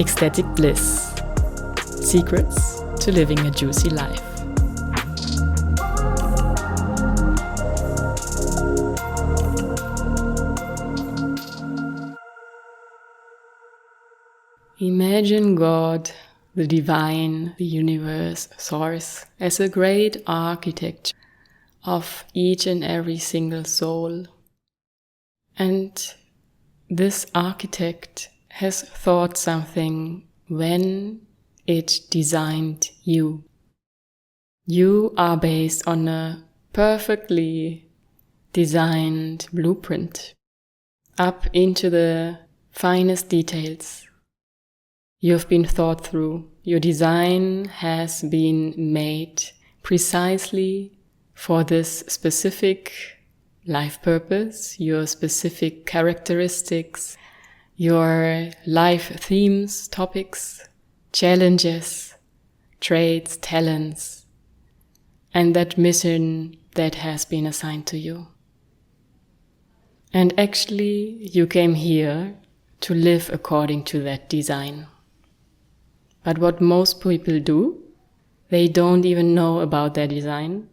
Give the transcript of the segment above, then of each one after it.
Ecstatic Bliss. Secrets to living a juicy life. Imagine God, the divine, the universe, source, as a great architect of each and every single soul. And this architect has thought something when it designed you. You are based on a perfectly designed blueprint, up into the finest details. You've been thought through. Your design has been made precisely for this specific life purpose, your specific characteristics, your life themes, topics, challenges, traits, talents, and that mission that has been assigned to you. And actually, you came here to live according to that design. But what most people do, they don't even know about their design.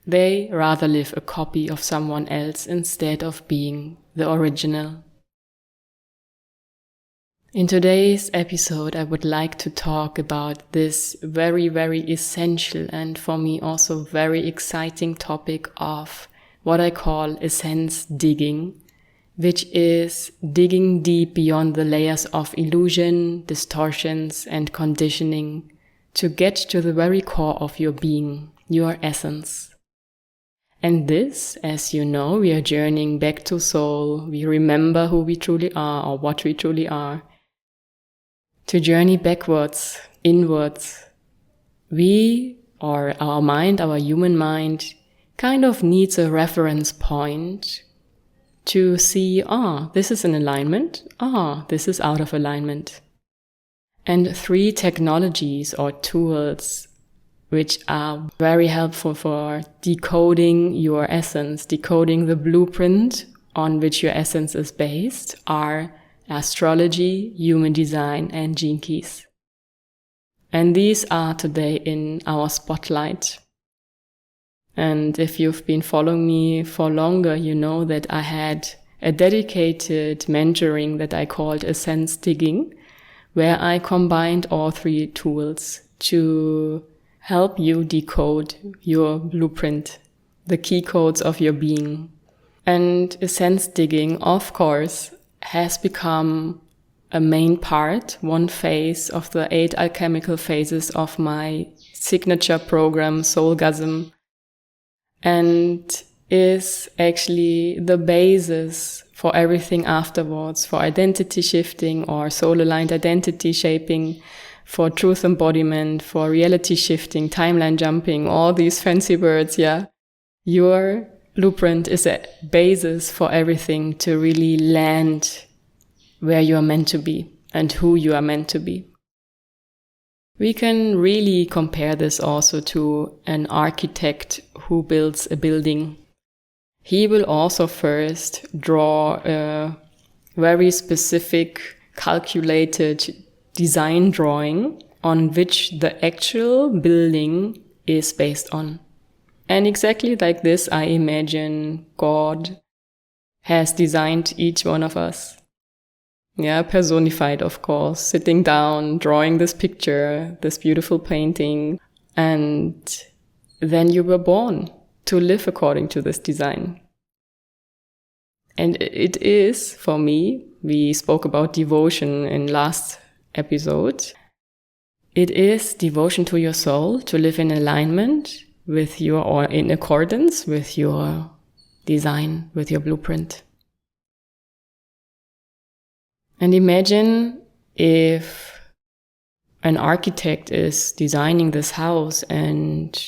They rather live a copy of someone else instead of being the original. In today's episode, I would like to talk about this very, very essential and for me also very exciting topic of what I call essence digging, which is digging deep beyond the layers of illusion, distortions, and conditioning to get to the very core of your being, your essence. And this, as you know, we are journeying back to soul. We remember who we truly are or what we truly are. To journey backwards, inwards, we, or our mind, our human mind, kind of needs a reference point to see, this is in alignment, this is out of alignment. And 3 technologies or tools which are very helpful for decoding your essence, decoding the blueprint on which your essence is based, are astrology, human design, and gene keys. And these are today in our spotlight. And if you've been following me for longer, you know that I had a dedicated mentoring that I called Essence Digging, where I combined all 3 tools to help you decode your blueprint, the key codes of your being. And essence digging, of course, has become a main part, one phase of the 8 alchemical phases of my signature program, Soulgasm, and is actually the basis for everything afterwards, for identity shifting or soul-aligned identity shaping, for truth embodiment, for reality shifting, timeline jumping, all these fancy words, yeah. Your blueprint is a basis for everything to really land where you are meant to be and who you are meant to be. We can really compare this also to an architect who builds a building. He will also first draw a very specific, calculated design drawing on which the actual building is based on. And exactly like this, I imagine God has designed each one of us. Yeah, personified, of course, sitting down, drawing this picture, this beautiful painting, and then you were born to live according to this design. And it is, for me, we spoke about devotion in last episode. It is devotion to your soul, to live in alignment with your, or in accordance with your design, with your blueprint. And imagine if an architect is designing this house and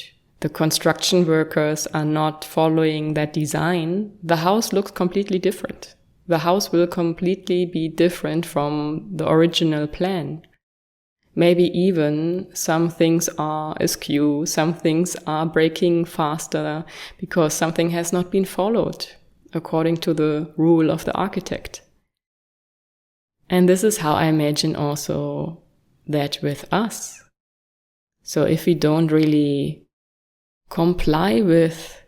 the construction workers are not following that design, the house looks completely different. The house will completely be different from the original plan. Maybe even some things are askew, some things are breaking faster because something has not been followed according to the rule of the architect. And this is how I imagine also that with us. So if we don't really comply with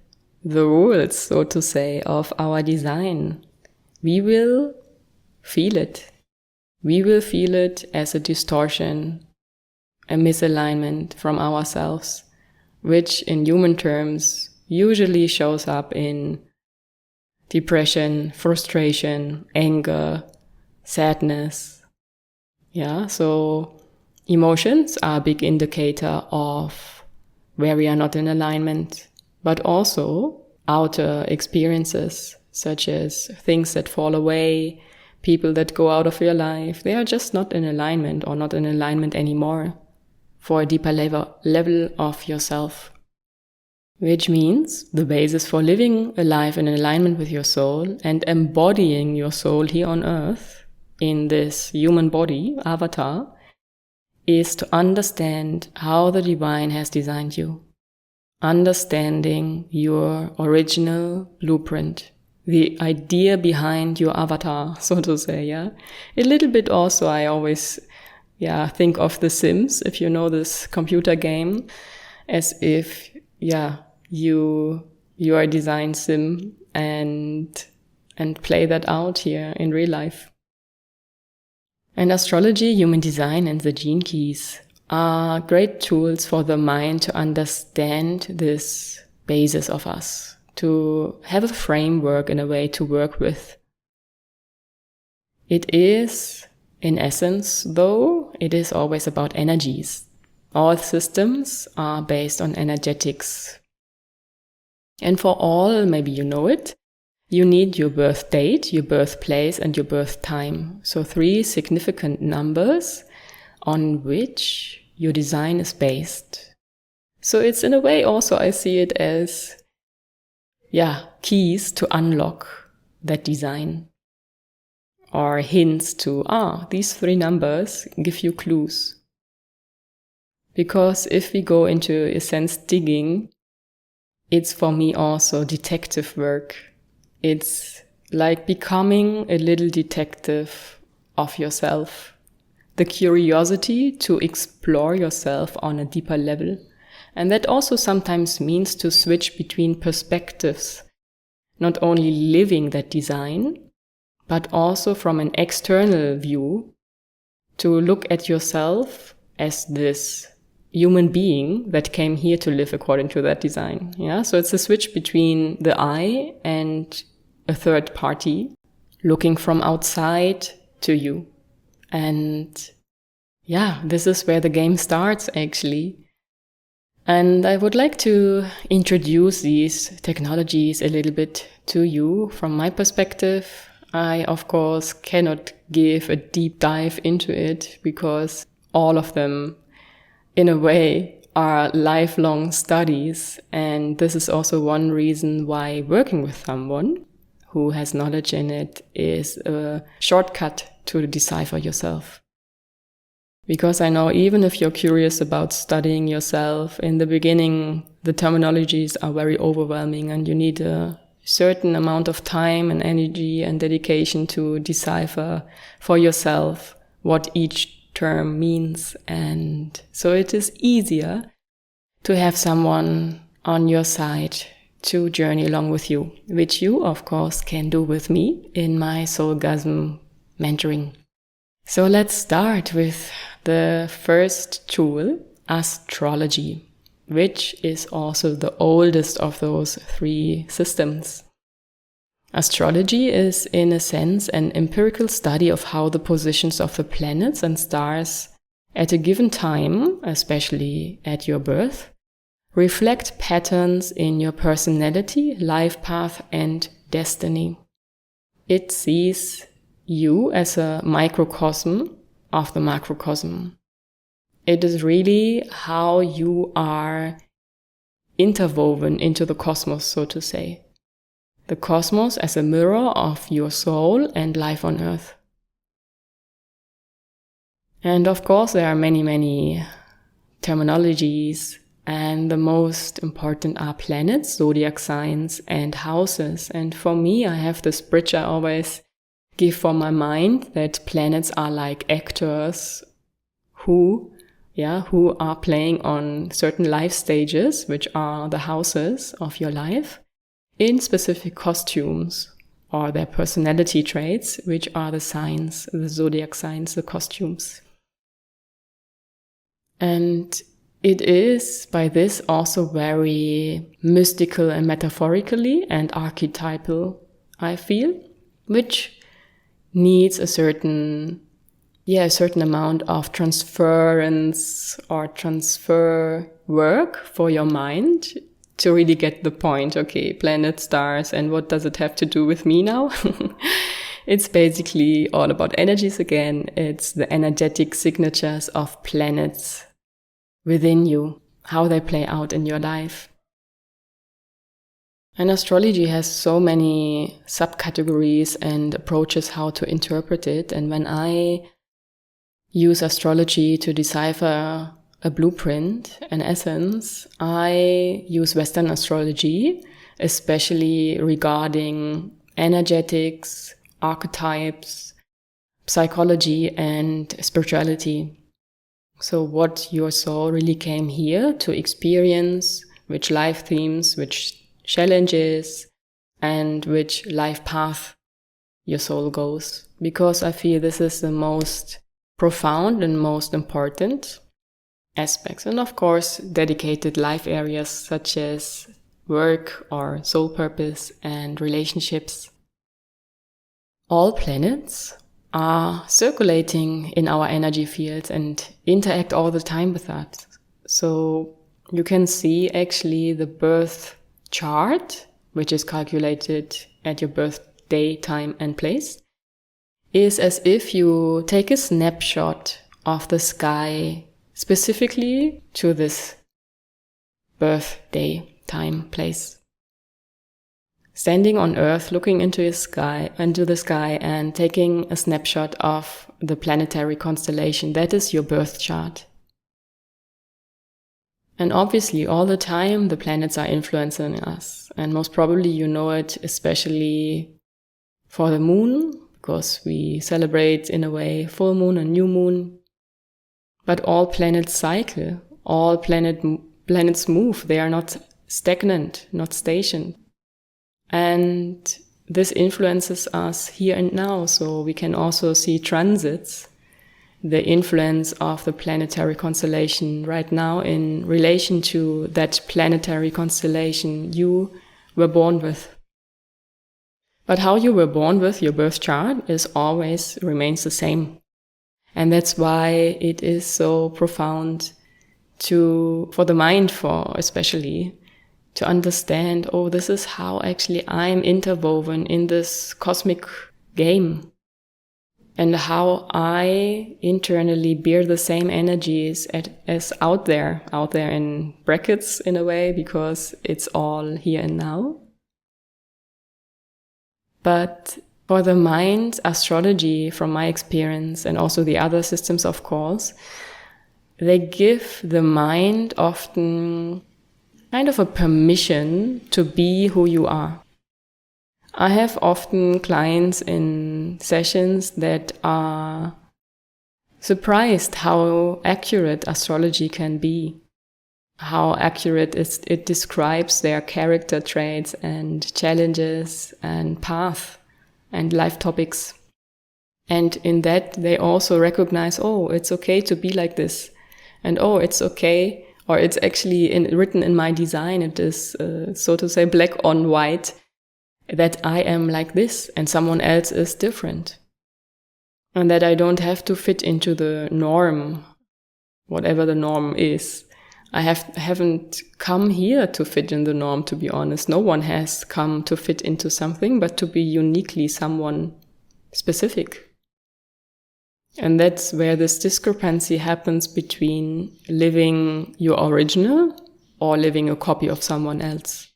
the rules, so to say, of our design, we will feel it. We will feel it as a distortion, a misalignment from ourselves, which in human terms usually shows up in depression, frustration, anger, sadness. Yeah, so emotions are a big indicator of where we are not in alignment, but also outer experiences, such as things that fall away, people that go out of your life. They are just not in alignment or not in alignment anymore for a deeper level of yourself. Which means the basis for living a life in alignment with your soul and embodying your soul here on earth in this human body, avatar, is to understand how the divine has designed you. Understanding your original blueprint, the idea behind your avatar, so to say, yeah. A little bit also, I always, think of The Sims, if you know this computer game, as if, you are a design sim and play that out here in real life. And astrology, human design, and the gene keys are great tools for the mind to understand this basis of us, to have a framework in a way to work with. It is, in essence, though, it is always about energies. All systems are based on energetics. And for all, maybe you know it, you need your birth date, your birthplace, and your birth time. So 3 significant numbers on which your design is based. So it's in a way also, I see it as, keys to unlock that design. Or hints to, these 3 numbers give you clues. Because if we go into essence digging, it's for me also detective work. It's like becoming a little detective of yourself. The curiosity to explore yourself on a deeper level. And that also sometimes means to switch between perspectives. Not only living that design, but also from an external view to look at yourself as this human being that came here to live according to that design. Yeah, so it's a switch between the I and a third party looking from outside to you. And this is where the game starts actually. And I would like to introduce these technologies a little bit to you from my perspective. I, of course, cannot give a deep dive into it because all of them, in a way, are lifelong studies. And this is also one reason why working with someone who has knowledge in it is a shortcut to decipher yourself. Because I know even if you're curious about studying yourself, in the beginning, the terminologies are very overwhelming and you need a certain amount of time and energy and dedication to decipher for yourself what each term means. And so it is easier to have someone on your side to journey along with you, which you, of course, can do with me in my Soulgasm mentoring. So let's start with the first tool, astrology, which is also the oldest of those 3 systems. Astrology is, in a sense, an empirical study of how the positions of the planets and stars at a given time, especially at your birth, reflect patterns in your personality, life path, and destiny. It sees you as a microcosm of the macrocosm. It is really how you are interwoven into the cosmos, so to say. The cosmos as a mirror of your soul and life on earth. And of course, there are many, many terminologies, and the most important are planets, zodiac signs, and houses. And for me, I have this bridge I always give for my mind that planets are like actors who are playing on certain life stages, which are the houses of your life, in specific costumes, or their personality traits, which are the signs, the zodiac signs, the costumes. And it is by this also very mystical and metaphorically and archetypal, I feel, which needs a certain amount of transference or transfer work for your mind to really get the point. Okay, planet, stars, and what does it have to do with me now? It's basically all about energies again. It's the energetic signatures of planets within you, how they play out in your life. And astrology has so many subcategories and approaches how to interpret it. And when I use astrology to decipher a blueprint, an essence, I use Western astrology, especially regarding energetics, archetypes, psychology, and spirituality. So what your soul really came here to experience, which life themes, which challenges, and which life path your soul goes. Because I feel this is the most profound and most important aspects. And of course, dedicated life areas such as work or soul purpose and relationships. All planets are circulating in our energy fields and interact all the time with that. So you can see actually the birth chart, which is calculated at your birthday, time and place, is as if you take a snapshot of the sky specifically to this birthday, time, place. Standing on Earth, looking into the sky and taking a snapshot of the planetary constellation, that is your birth chart. And obviously all the time the planets are influencing us. And most probably you know it especially for the moon, because we celebrate in a way full moon and new moon. But all planets cycle, all planets move. They are not stagnant, not stationed. And this influences us here and now. So we can also see transits, the influence of the planetary constellation right now in relation to that planetary constellation you were born with. But how you were born with, your birth chart, remains the same. And that's why it is so profound for the mind, especially, to understand, this is how actually I'm interwoven in this cosmic game. And how I internally bear the same energies as out there in brackets in a way, because it's all here and now. But for the mind, astrology, from my experience, and also the other systems, of course, they give the mind often kind of a permission to be who you are. I have often clients in sessions that are surprised how accurate astrology can be, how accurate it describes their character traits and challenges and path and life topics. And in that they also recognize, it's okay to be like this. And it's okay, or it's actually written in my design, it is, so to say, black on white, that I am like this and someone else is different. And that I don't have to fit into the norm, whatever the norm is. I haven't come here to fit in the norm, to be honest. No one has come to fit into something, but to be uniquely someone specific. And that's where this discrepancy happens between living your original or living a copy of someone else.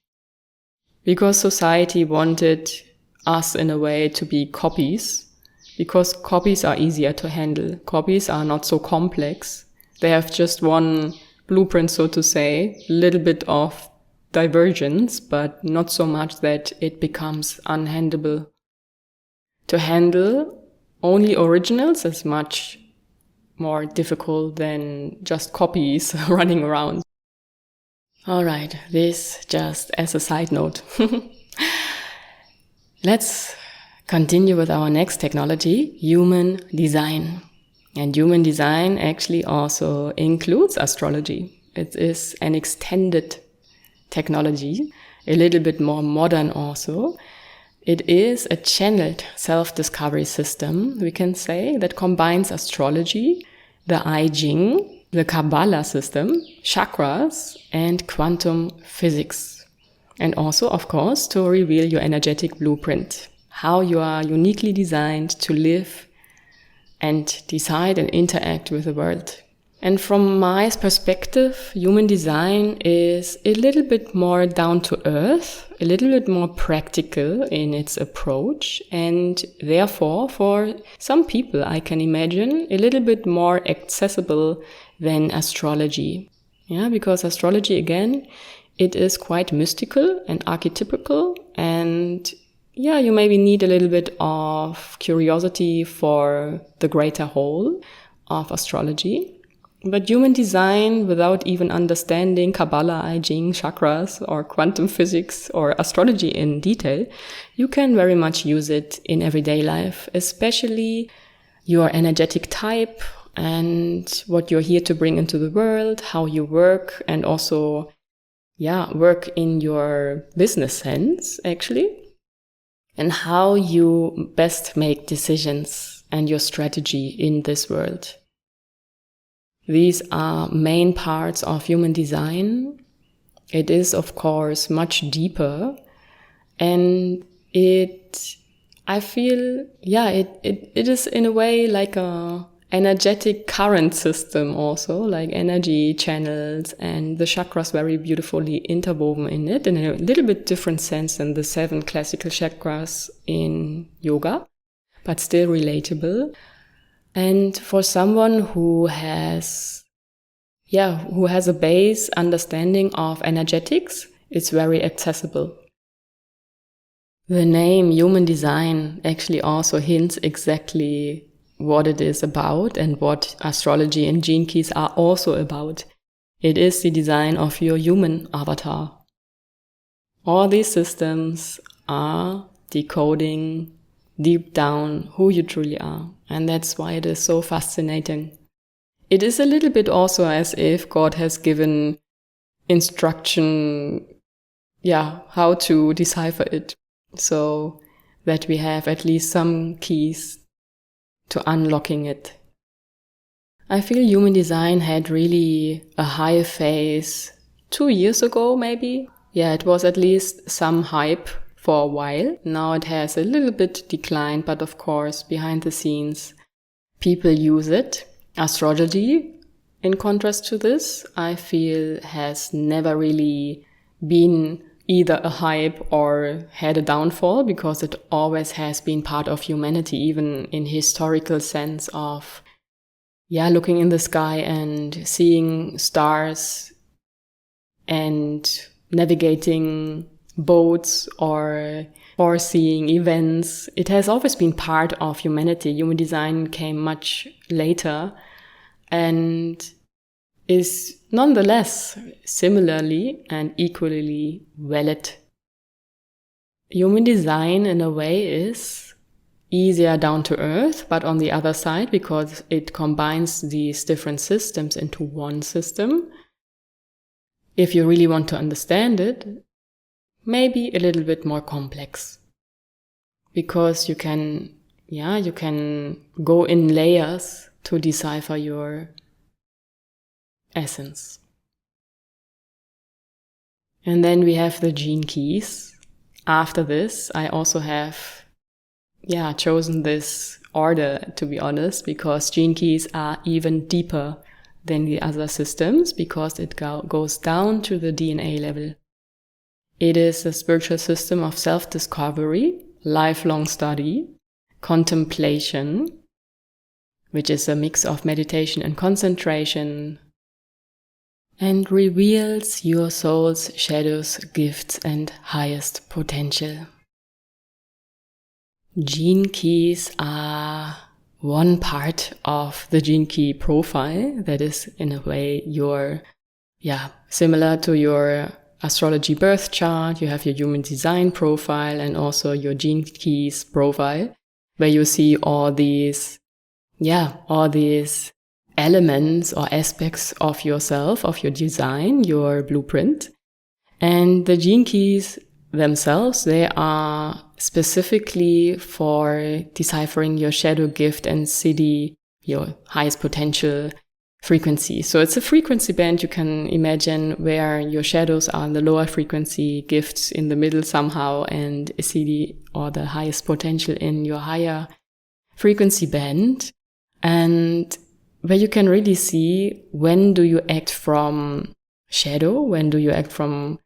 Because society wanted us in a way to be copies, because copies are easier to handle. Copies are not so complex. They have just one blueprint, so to say, a little bit of divergence, but not so much that it becomes unhandleable. To handle only originals is much more difficult than just copies running around. All right, this just as a side note. Let's continue with our next technology, human design. And human design actually also includes astrology. It is an extended technology, a little bit more modern also. It is a channeled self-discovery system, we can say, that combines astrology, the I Ching, the Kabbalah system, chakras, and quantum physics. And also, of course, to reveal your energetic blueprint, how you are uniquely designed to live and decide and interact with the world. And from my perspective, human design is a little bit more down to earth, a little bit more practical in its approach, and therefore for some people I can imagine a little bit more accessible than astrology. Yeah, because astrology, again, it is quite mystical and archetypical, and yeah, you maybe need a little bit of curiosity for the greater whole of astrology. But human design, without even understanding Kabbalah, I Ching, chakras, or quantum physics, or astrology in detail, you can very much use it in everyday life, especially your energetic type and what you're here to bring into the world, how you work, and also, work in your business sense, actually, and how you best make decisions and your strategy in this world. These are main parts of human design. It is, of course, much deeper, and I feel, it is in a way like a energetic current system also, like energy channels, and the chakras very beautifully interwoven in it in a little bit different sense than the 7 classical chakras in yoga, but still relatable. And for someone who has a base understanding of energetics, it's very accessible. The name human design actually also hints exactly what it is about and what astrology and gene keys are also about. It is the design of your human avatar. All these systems are decoding deep down who you truly are. And that's why it is so fascinating. It is a little bit also as if God has given instruction, how to decipher it. So that we have at least some keys to unlocking it. I feel human design had really a high phase 2 years ago, maybe. Yeah, it was at least some hype for a while. Now it has a little bit declined, but of course, behind the scenes, people use it. Astrology, in contrast to this, I feel has never really been either a hype or had a downfall, because it always has been part of humanity, even in historical sense of, looking in the sky and seeing stars and navigating boats or foreseeing events. It has always been part of humanity. Human design came much later and is nonetheless similarly and equally valid. Human design in a way is easier down to earth, but on the other side, because it combines these different systems into one system, if you really want to understand it, maybe a little bit more complex. Because you can go in layers to decipher your essence. And then we have the gene keys. After this, I also have chosen this order, to be honest, because gene keys are even deeper than the other systems, because it goes down to the DNA level. It is a spiritual system of self-discovery, lifelong study, contemplation, which is a mix of meditation and concentration, and reveals your soul's shadows, gifts, and highest potential. Gene keys are one part of the gene key profile that is in a way similar to your astrology birth chart. You have your human design profile and also your gene keys profile, where you see all these elements or aspects of yourself, of your design, your blueprint. And the gene keys themselves, they are specifically for deciphering your shadow gift and siddhi, your highest potential frequency. So it's a frequency band you can imagine where your shadows are the lower frequency, gifts in the middle somehow, and siddhi or the highest potential in your higher frequency band. And where you can really see when do you act from shadow, when do you act from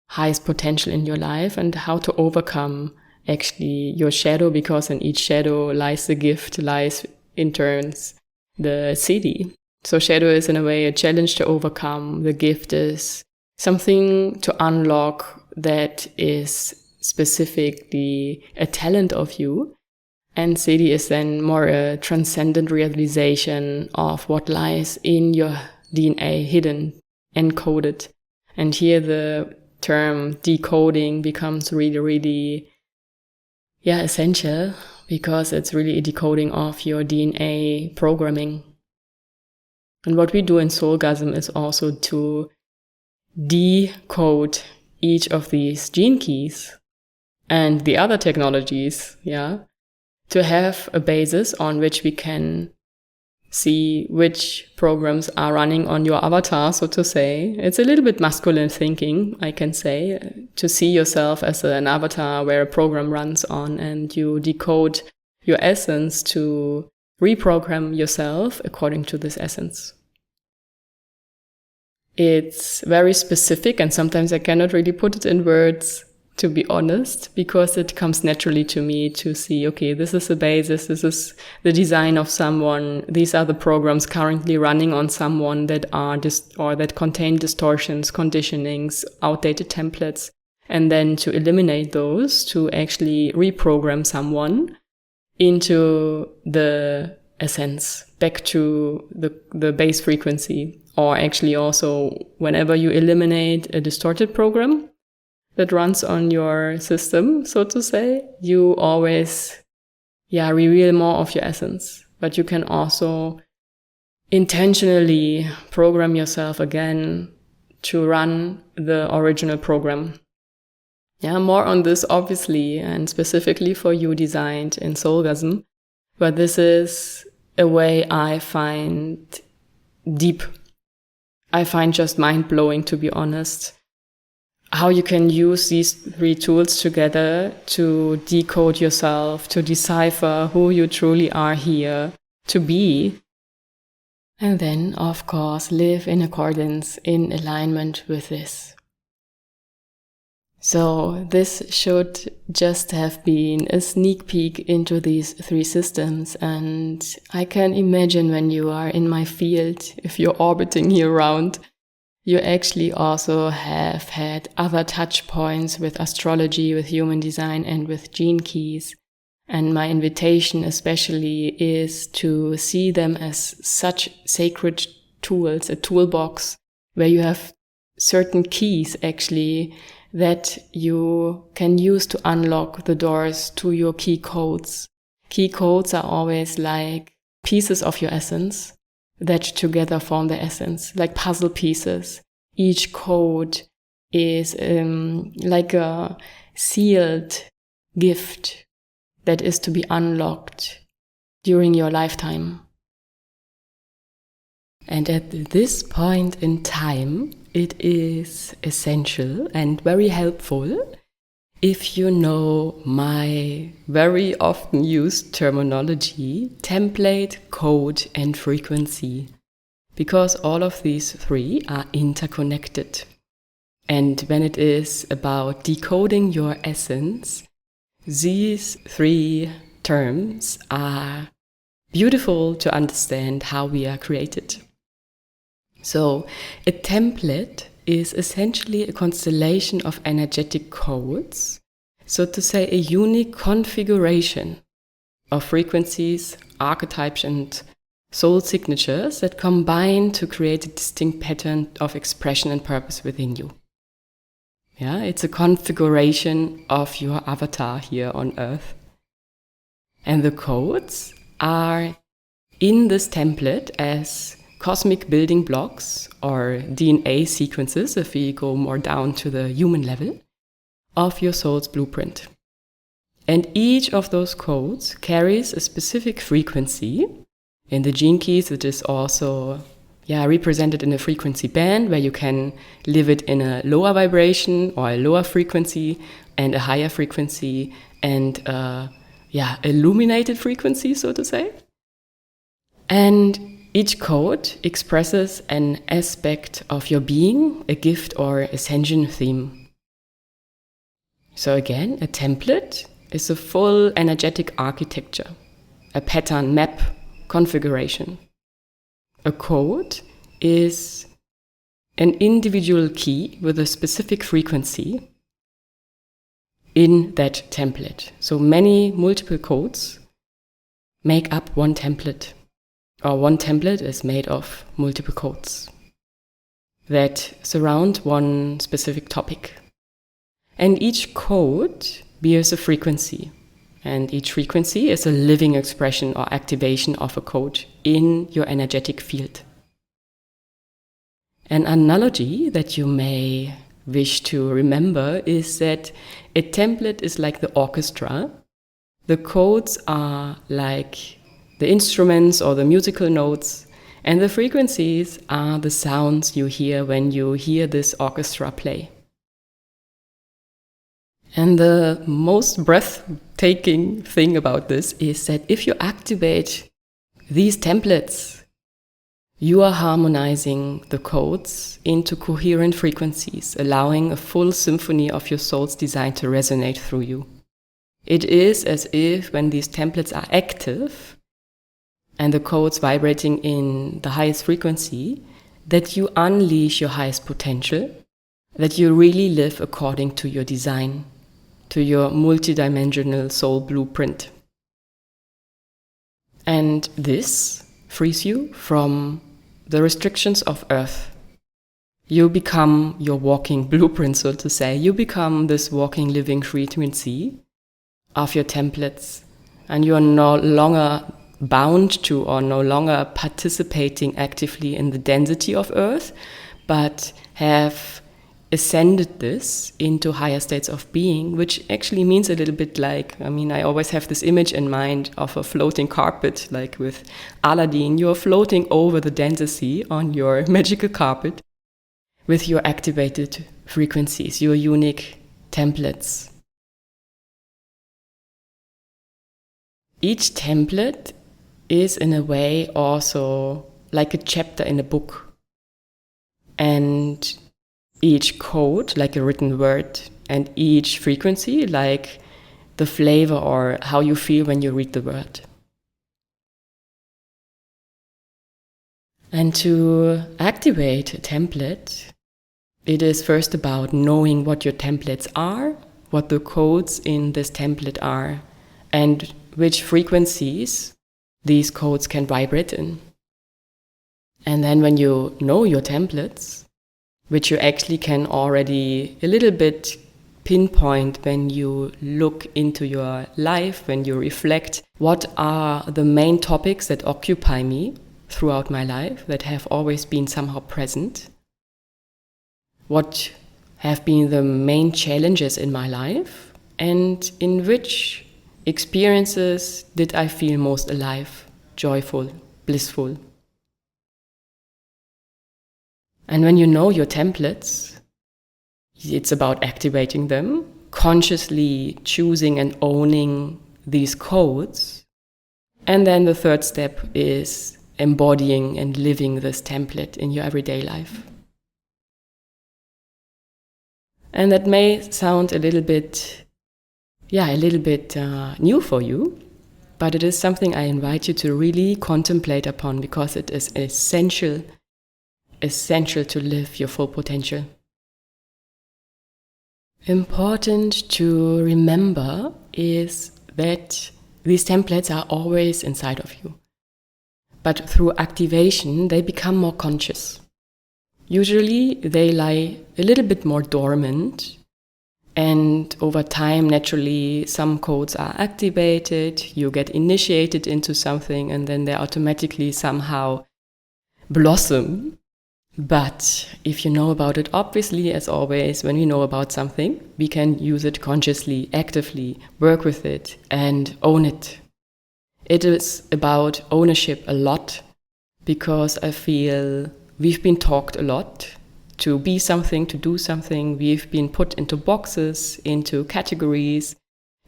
highest potential in your life, and how to overcome actually your shadow, because in each shadow lies the gift, lies in turns the siddhi. So shadow is in a way a challenge to overcome. The gift is something to unlock that is specifically a talent of you. And siddhi is then more a transcendent realization of what lies in your DNA, hidden, encoded. And here the term decoding becomes really essential, because it's really a decoding of your DNA programming. And what we do in Soulgasm is also to decode each of these gene keys and the other technologies, to have a basis on which we can see which programs are running on your avatar, so to say. It's a little bit masculine thinking, I can say, to see yourself as an avatar where a program runs on, and you decode your essence to reprogram yourself according to this essence. It's very specific, and sometimes I cannot really put it in words, to be honest, because it comes naturally to me to see, okay, this is the basis, this is the design of someone, these are the programs currently running on someone that are that contain distortions, conditionings, outdated templates, and then to eliminate those, to actually reprogram someone into the essence, back to the base frequency. Or actually also, whenever you eliminate a distorted program that runs on your system, so to say, you always, reveal more of your essence. But you can also intentionally program yourself again to run the original program. More on this, obviously, and specifically for you designed in Soulgasm. But this is a way I find deep. I find just mind-blowing, to be honest, how you can use these three tools together to decode yourself, to decipher who you truly are here to be. And then, of course, live in accordance, in alignment with this. So this should just have been a sneak peek into these three systems. And I can imagine when you are in my field, if you're orbiting here around, you actually also have had other touch points with astrology, with human design, and with gene keys. And my invitation especially is to see them as such sacred tools, a toolbox where you have certain keys actually that you can use to unlock the doors to your key codes. Key codes are always like pieces of your essence that together form the essence, like puzzle pieces. Each code is like a sealed gift that is to be unlocked during your lifetime. And at this point in time, it is essential and very helpful if you know my very often used terminology, template, code, and frequency, because all of these three are interconnected. And when it is about decoding your essence, these three terms are beautiful to understand how we are created. So a template is essentially a constellation of energetic codes so to say, a unique configuration of frequencies, archetypes, and soul signatures that combine to create a distinct pattern of expression and purpose within you. Yeah, it's a configuration of your avatar here on Earth. And the codes are in this template as cosmic building blocks or DNA sequences, if we go more down to the human level, of your soul's blueprint. And each of those codes carries a specific frequency. In the gene keys, it is also represented in a frequency band where you can live it in a lower vibration or a lower frequency and a higher frequency and illuminated frequency, so to say. And each code expresses an aspect of your being, a gift or ascension theme. So again, a template is a full energetic architecture, a pattern, map, configuration. A code is an individual key with a specific frequency in that template. So many multiple codes make up one template, or one template is made of multiple codes that surround one specific topic. And each code bears a frequency. And each frequency is a living expression or activation of a code in your energetic field. An analogy that you may wish to remember is that a template is like the orchestra. The codes are like the instruments or the musical notes, and the frequencies are the sounds you hear when you hear this orchestra play. And the most breathtaking thing about this is that if you activate these templates, you are harmonizing the codes into coherent frequencies, allowing a full symphony of your soul's design to resonate through you. It is as if when these templates are active and the codes vibrating in the highest frequency, that you unleash your highest potential, that you really live according to your design, to your multidimensional soul blueprint. And this frees you from the restrictions of Earth. You become your walking blueprint, so to say. You become this walking, living frequency of your templates, and you are no longer bound to or no longer participating actively in the density of Earth, but have ascended this into higher states of being, which actually means a little bit like, I always have this image in mind of a floating carpet, like with Aladdin. You're floating over the density on your magical carpet with your activated frequencies, your unique templates. Each template is in a way also like a chapter in a book. And each code like a written word, and each frequency like the flavor or how you feel when you read the word. And to activate a template, it is first about knowing what your templates are, what the codes in this template are, and which frequencies these codes can vibrate in. And then when you know your templates, which you actually can already a little bit pinpoint when you look into your life, when you reflect, what are the main topics that occupy me throughout my life, that have always been somehow present? What have been the main challenges in my life? And in which experiences did I feel most alive, joyful, blissful? And when you know your templates, it's about activating them, consciously choosing and owning these codes. And then the third step is embodying and living this template in your everyday life. And that may sound a little bit new for you, but it is something I invite you to really contemplate upon, because it is essential to live your full potential. Important to remember is that these templates are always inside of you. But through activation, they become more conscious. Usually, they lie a little bit more dormant. And over time, naturally, some codes are activated, you get initiated into something, and then they automatically somehow blossom. But if you know about it, obviously, as always, when we know about something, we can use it consciously, actively, work with it, and own it. It is about ownership a lot, because I feel we've been taught a lot to be something, to do something. We've been put into boxes, into categories,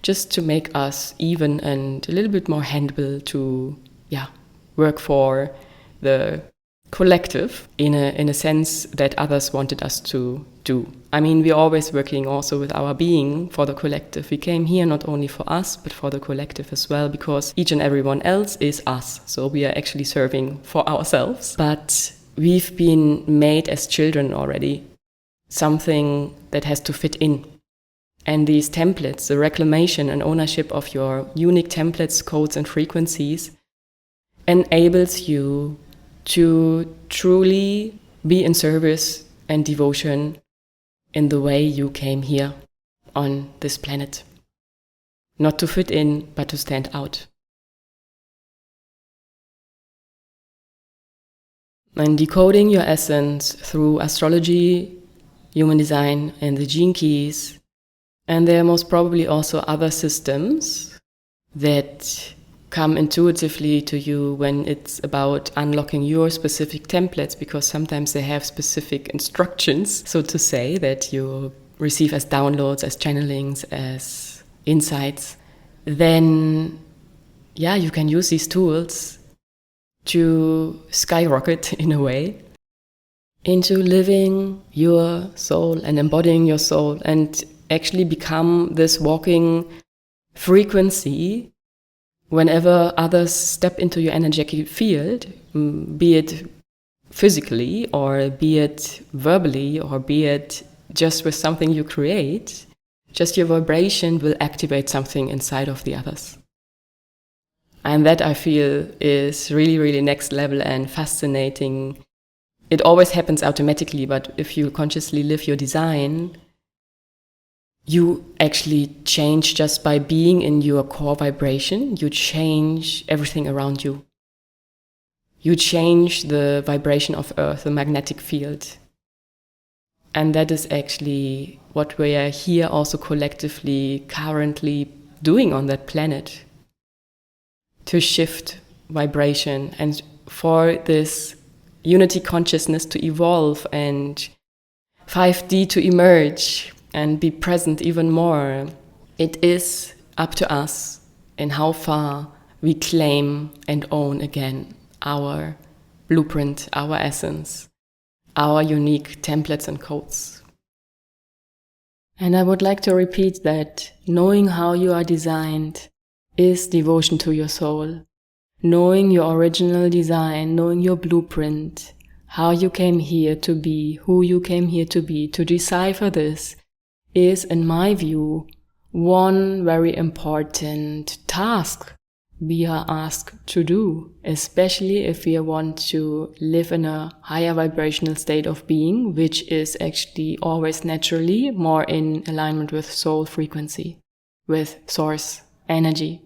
just to make us even and a little bit more handable to, work for the collective in a sense that others wanted us to do. I mean, we're always working also with our being for the collective. We came here not only for us, but for the collective as well, because each and everyone else is us. So we are actually serving for ourselves. But we've been made as children already, something that has to fit in. And these templates, the reclamation and ownership of your unique templates, codes, and frequencies enables you to truly be in service and devotion in the way you came here on this planet. Not to fit in, but to stand out. And decoding your essence through astrology, human design, and the gene keys. And there are most probably also other systems that come intuitively to you when it's about unlocking your specific templates, because sometimes they have specific instructions, so to say, that you receive as downloads, as channelings, as insights. Then, you can use these tools to skyrocket, in a way, into living your soul and embodying your soul, and actually become this walking frequency whenever others step into your energetic field, be it physically or be it verbally or be it just with something you create, just your vibration will activate something inside of the others. And that, I feel, is really, really next level and fascinating. It always happens automatically, but if you consciously live your design, you actually change just by being in your core vibration. You change everything around you. You change the vibration of Earth, the magnetic field. And that is actually what we are here also collectively currently doing on that planet. To shift vibration and for this unity consciousness to evolve and 5D to emerge and be present even more. It is up to us in how far we claim and own again our blueprint, our essence, our unique templates and codes. And I would like to repeat that knowing how you are designed is devotion to your soul. Knowing your original design, knowing your blueprint, how you came here to be, who you came here to be, to decipher this is, in my view, one very important task we are asked to do, especially if we want to live in a higher vibrational state of being, which is actually always naturally more in alignment with soul frequency, with source energy.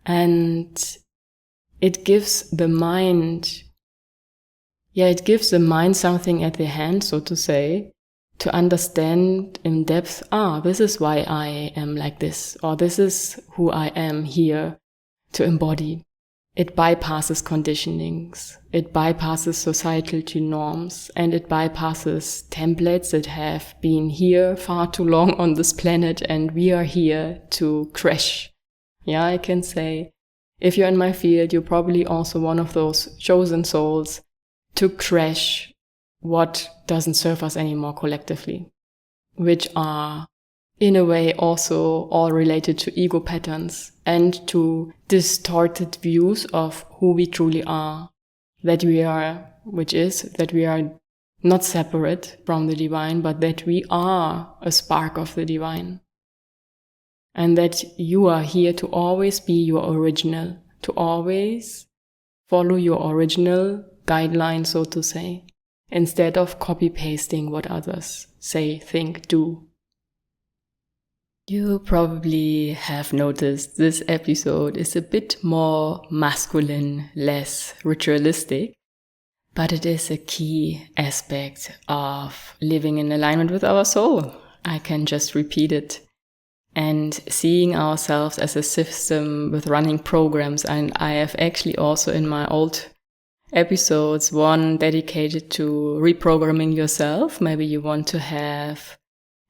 And it gives the mind, something at the hand, so to say, to understand in depth, this is why I am like this, or this is who I am here to embody. It bypasses conditionings, it bypasses societal norms, and it bypasses templates that have been here far too long on this planet, and we are here to crash. Yeah, I can say, if you're in my field, you're probably also one of those chosen souls to crash what doesn't serve us anymore collectively, which are in a way also all related to ego patterns and to distorted views of who we truly are, which is that we are not separate from the divine, but that we are a spark of the divine. And that you are here to always be your original, to always follow your original guideline, so to say, instead of copy-pasting what others say, think, do. You probably have noticed this episode is a bit more masculine, less ritualistic, but it is a key aspect of living in alignment with our soul. I can just repeat it. And seeing ourselves as a system with running programs. And I have actually also in my old episodes one dedicated to reprogramming yourself. Maybe you want to have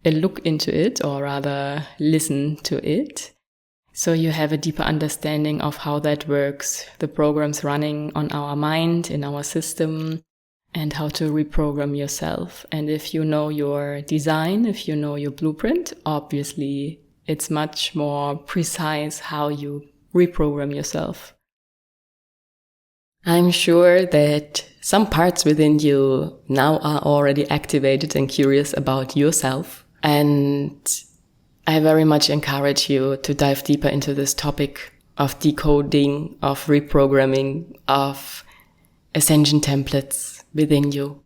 a look into it, or rather listen to it, so you have a deeper understanding of how that works, the programs running on our mind, in our system, and how to reprogram yourself. And if you know your design, if you know your blueprint, obviously it's much more precise how you reprogram yourself. I'm sure that some parts within you now are already activated and curious about yourself. And I very much encourage you to dive deeper into this topic of decoding, of reprogramming, of ascension templates within you.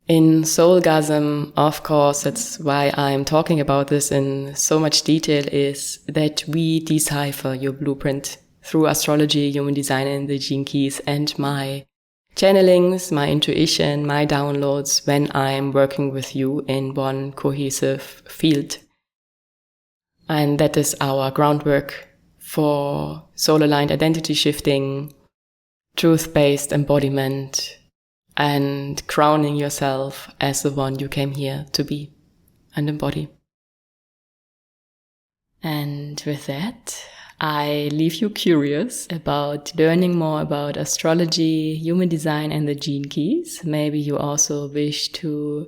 In Soulgasm, of course, that's why I'm talking about this in so much detail, is that we decipher your blueprint through astrology, human design, and the gene keys, and my channelings, my intuition, my downloads when I'm working with you in one cohesive field. And that is our groundwork for soul-aligned identity shifting, truth-based embodiment, and crowning yourself as the one you came here to be and embody. And with that, I leave you curious about learning more about astrology, human design, and the gene keys. Maybe you also wish to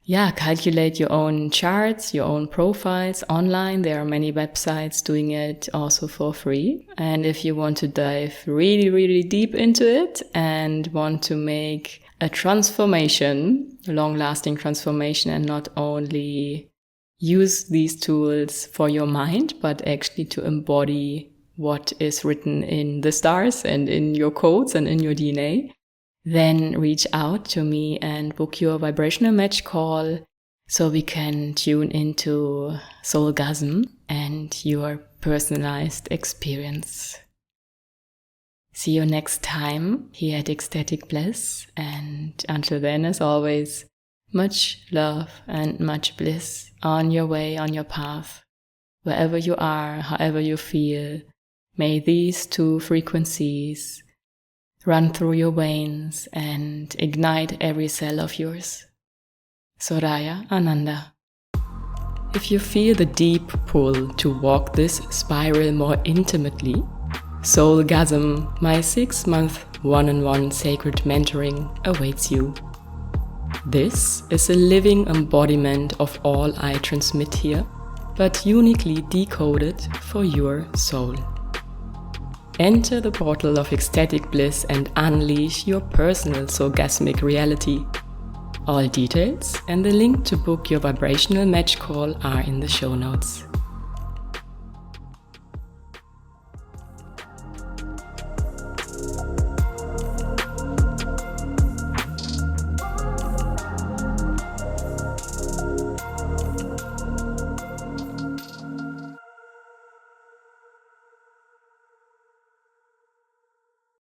calculate your own charts, your own profiles online. There are many websites doing it also for free. And if you want to dive really, really deep into it and want to make a transformation, a long-lasting transformation, and not only use these tools for your mind, but actually to embody what is written in the stars and in your codes and in your DNA, then reach out to me and book your vibrational match call so we can tune into Soulgasm and your personalized experience. See you next time here at Ecstatic Bliss, and until then, as always, much love and much bliss on your way, on your path. Wherever you are, however you feel, may these two frequencies run through your veins and ignite every cell of yours. Soraya Ananda. If you feel the deep pull to walk this spiral more intimately, Soulgasm, my 6-month one-on-one sacred mentoring awaits you. This is a living embodiment of all I transmit here, but uniquely decoded for your soul. Enter the portal of ecstatic bliss and unleash your personal soulgasmic reality. All details and the link to book your vibrational match call are in the show notes.